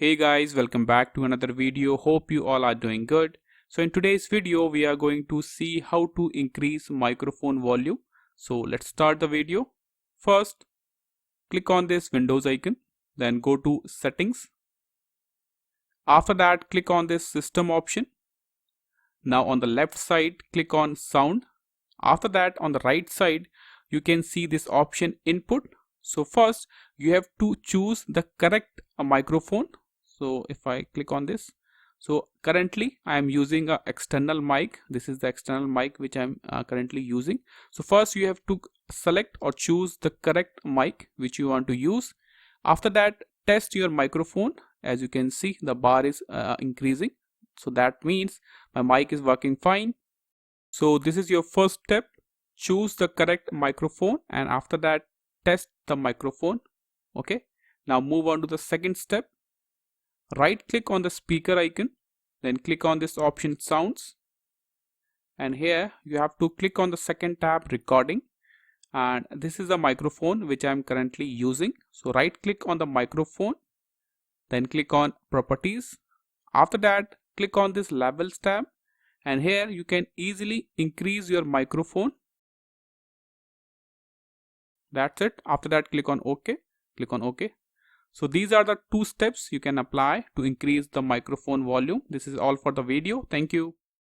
Hey guys, welcome back to another video. Hope you all are doing good. So in today's video we are going to see how to increase microphone volume. So let's start the video. First, click on this Windows icon, then go to settings. After that, click on this system option. Now on the left side, click on sound. After that, on the right side, you can see this option input. So first you have to choose the correct microphone. So if I click on this, so currently I am using a external mic. This is the external mic which I am currently using. So first you have to select or choose the correct mic which you want to use. After that, test your microphone. As you can see, the bar is increasing. So that means my mic is working fine. So this is your first step. Choose the correct microphone and after that test the microphone. Okay, now move on to the second step. Right click on the speaker icon, then click on this option sounds, and here you have to click on the second tab recording, and this is the microphone which I am currently using. So right click on the microphone, then click on properties. After that, click on this levels tab, and here you can easily increase your microphone. That's it. After that, click on OK. Click on OK. So these are the two steps you can apply to increase the microphone volume. This is all for the video. Thank you.